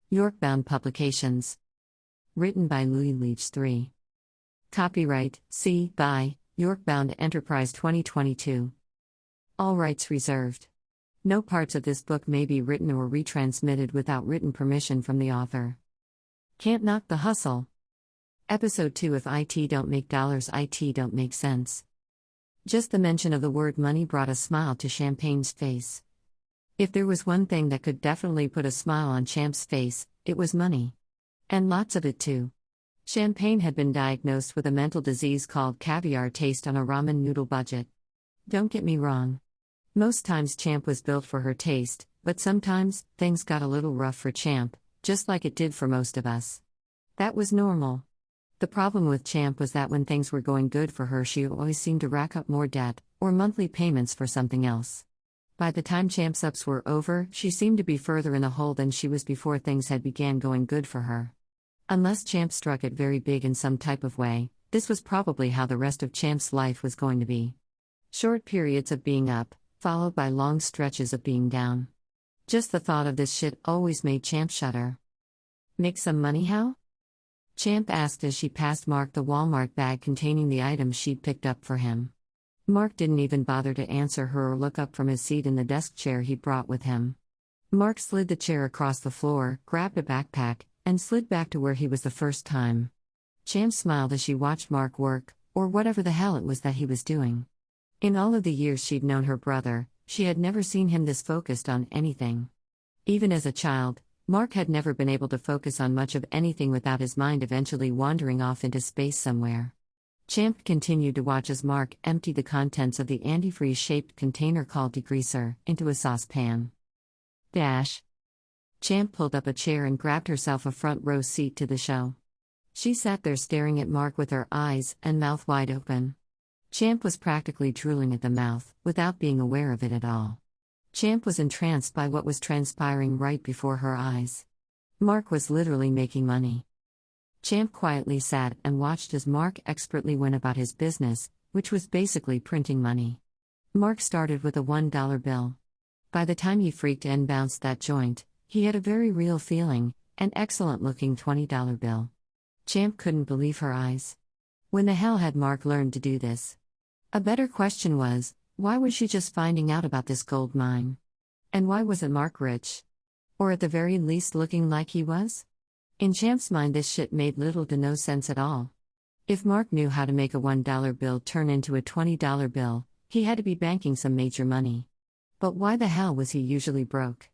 York-bound publications. Written by Leach 3. Copyright C. by York-bound Enterprise 2022. All rights reserved. No parts of this book may be written or retransmitted without written permission from the author. Can't knock the hustle. Episode 2. If IT don't make dollars, IT don't make sense. Just the mention of the word money brought a smile to Champagne's face. If there was one thing that could definitely put a smile on Champ's face, it was money. And lots of it too. Champagne had been diagnosed with a mental disease called caviar taste on a ramen noodle budget. Don't get me wrong. Most times Champ was built for her taste, but sometimes, things got a little rough for Champ, just like it did for most of us. That was normal. The problem with Champ was that when things were going good for her, she always seemed to rack up more debt, or monthly payments for something else. By the time Champ's ups were over, she seemed to be further in the hole than she was before things had began going good for her. Unless Champ struck it very big in some type of way, this was probably how the rest of Champ's life was going to be. Short periods of being up, followed by long stretches of being down. Just the thought of this shit always made Champ shudder. Make some money how? Champ asked as she passed Mark the Walmart bag containing the items she'd picked up for him. Mark didn't even bother to answer her or look up from his seat in the desk chair he'd brought with him. Mark slid the chair across the floor, grabbed a backpack, and slid back to where he was the first time. Champ smiled as she watched Mark work, or whatever the hell it was that he was doing. In all of the years she'd known her brother, she had never seen him this focused on anything. Even as a child, Mark had never been able to focus on much of anything without his mind eventually wandering off into space somewhere. Champ continued to watch as Mark emptied the contents of the antifreeze-shaped container called degreaser into a saucepan. Champ pulled up a chair and grabbed herself a front-row seat to the show. She sat there staring at Mark with her eyes and mouth wide open. Champ was practically drooling at the mouth, without being aware of it at all. Champ was entranced by what was transpiring right before her eyes. Mark was literally making money. Champ quietly sat and watched as Mark expertly went about his business, which was basically printing money. Mark started with a $1 bill. By the time he freaked and bounced that joint, he had a very real feeling, an excellent-looking $20 bill. Champ couldn't believe her eyes. When the hell had Mark learned to do this? A better question was, why was she just finding out about this gold mine? And why wasn't Mark rich? Or at the very least looking like he was? In Champ's mind this shit made little to no sense at all. If Mark knew how to make a $1 bill turn into a $20 bill, he had to be banking some major money. But why the hell was he usually broke?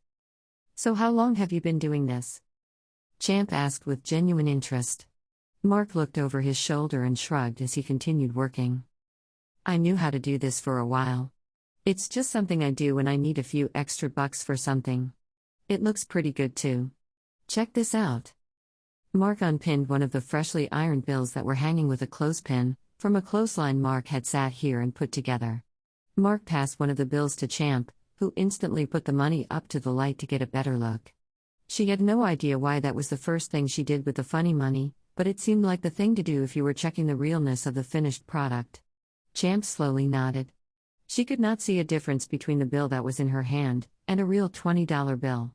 So how long have you been doing this? Champ asked with genuine interest. Mark looked over his shoulder and shrugged as he continued working. I knew how to do this for a while. It's just something I do when I need a few extra bucks for something. It looks pretty good too. Check this out. Mark unpinned one of the freshly ironed bills that were hanging with a clothespin, from a clothesline Mark had sat here and put together. Mark passed one of the bills to Champ, who instantly put the money up to the light to get a better look. She had no idea why that was the first thing she did with the funny money, but it seemed like the thing to do if you were checking the realness of the finished product. Champ slowly nodded. She could not see a difference between the bill that was in her hand and a real $20 bill.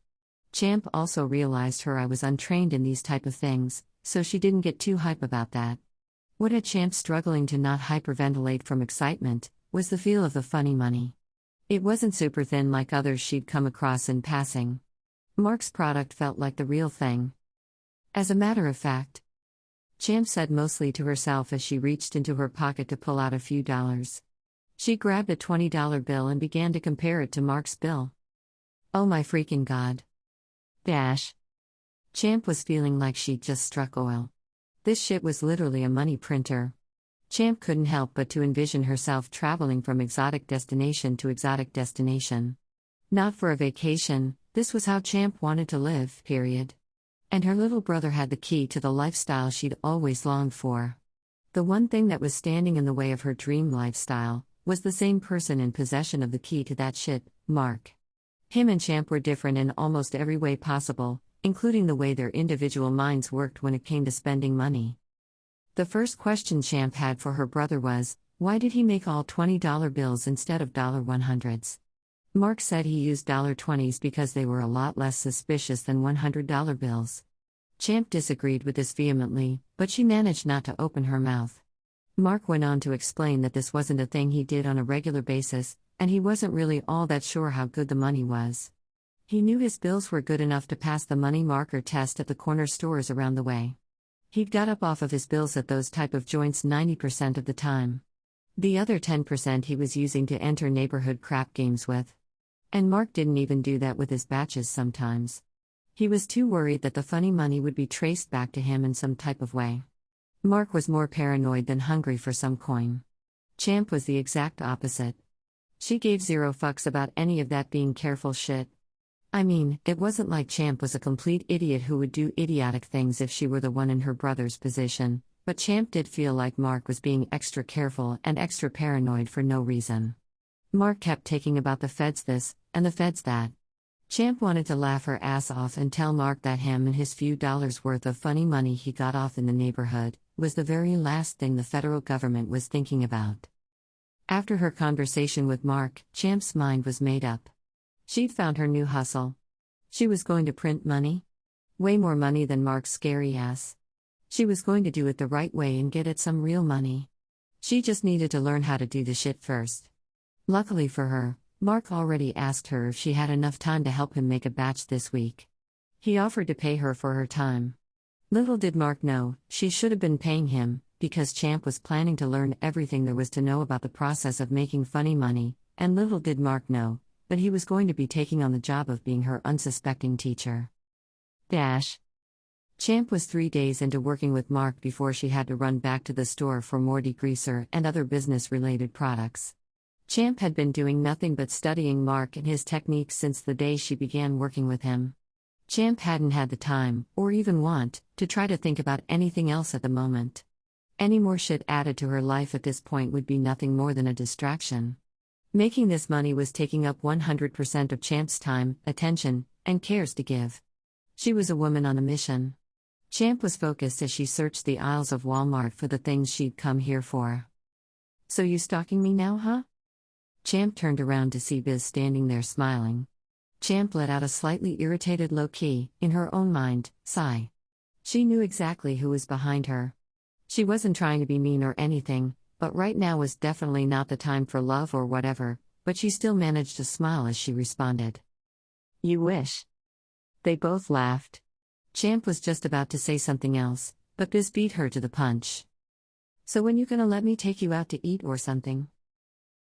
Champ also realized I was untrained in these type of things, so she didn't get too hype about that. What had Champ struggling to not hyperventilate from excitement was the feel of the funny money. It wasn't super thin like others she'd come across in passing. Mark's product felt like the real thing. As a matter of fact, Champ said mostly to herself as she reached into her pocket to pull out a few dollars. She grabbed a $20 bill and began to compare it to Mark's bill. Oh my freaking god. Champ was feeling like she'd just struck oil. This shit was literally a money printer. Champ couldn't help but to envision herself traveling from exotic destination to exotic destination. Not for a vacation, this was how Champ wanted to live, period. And her little brother had the key to the lifestyle she'd always longed for. The one thing that was standing in the way of her dream lifestyle was the same person in possession of the key to that shit, Mark. Him and Champ were different in almost every way possible, including the way their individual minds worked when it came to spending money. The first question Champ had for her brother was, why did he make all $20 bills instead of $100s? Mark said he used $20s because they were a lot less suspicious than $100 bills. Champ disagreed with this vehemently, but she managed not to open her mouth. Mark went on to explain that this wasn't a thing he did on a regular basis, and he wasn't really all that sure how good the money was. He knew his bills were good enough to pass the money marker test at the corner stores around the way. He'd got up off of his bills at those type of joints 90% of the time. The other 10% he was using to enter neighborhood crap games with. And Mark didn't even do that with his batches sometimes. He was too worried that the funny money would be traced back to him in some type of way. Mark was more paranoid than hungry for some coin. Champ was the exact opposite. She gave zero fucks about any of that being careful shit. I mean, it wasn't like Champ was a complete idiot who would do idiotic things if she were the one in her brother's position, but Champ did feel like Mark was being extra careful and extra paranoid for no reason. Mark kept taking about the feds this, and the feds that. Champ wanted to laugh her ass off and tell Mark that him and his few dollars worth of funny money he got off in the neighborhood was the very last thing the federal government was thinking about. After her conversation with Mark, Champ's mind was made up. She'd found her new hustle. She was going to print money. Way more money than Mark's scary ass. She was going to do it the right way and get it some real money. She just needed to learn how to do the shit first. Luckily for her, Mark already asked her if she had enough time to help him make a batch this week. He offered to pay her for her time. Little did Mark know, she should have been paying him, because Champ was planning to learn everything there was to know about the process of making funny money, and little did Mark know, that he was going to be taking on the job of being her unsuspecting teacher. Champ was 3 days into working with Mark before she had to run back to the store for more degreaser and other business-related products. Champ had been doing nothing but studying Mark and his techniques since the day she began working with him. Champ hadn't had the time, or even want, to try to think about anything else at the moment. Any more shit added to her life at this point would be nothing more than a distraction. Making this money was taking up 100% of Champ's time, attention, and cares to give. She was a woman on a mission. Champ was focused as she searched the aisles of Walmart for the things she'd come here for. "So you stalking me now, huh?" Champ turned around to see Biz standing there smiling. Champ let out a slightly irritated low-key, in her own mind, sigh. She knew exactly who was behind her. She wasn't trying to be mean or anything, but right now was definitely not the time for love or whatever, but she still managed to smile as she responded. "You wish." They both laughed. Champ was just about to say something else, but Biz beat her to the punch. "So when you gonna let me take you out to eat or something?"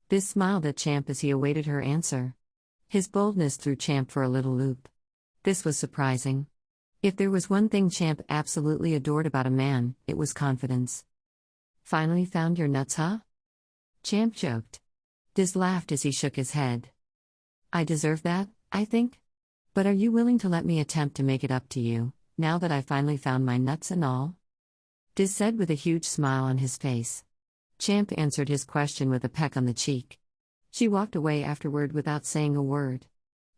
Biz smiled at Champ as he awaited her answer. His boldness threw Champ for a little loop. This was surprising. If there was one thing Champ absolutely adored about a man, it was confidence. "Finally found your nuts, huh?" Champ joked. Diz laughed as he shook his head. "I deserve that, I think. But are you willing to let me attempt to make it up to you, now that I finally found my nuts and all?" Diz said with a huge smile on his face. Champ answered his question with a peck on the cheek. She walked away afterward without saying a word.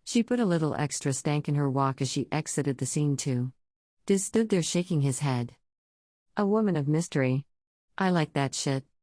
She put a little extra stank in her walk as she exited the scene too. Diz stood there shaking his head. "A woman of mystery. I like that shit."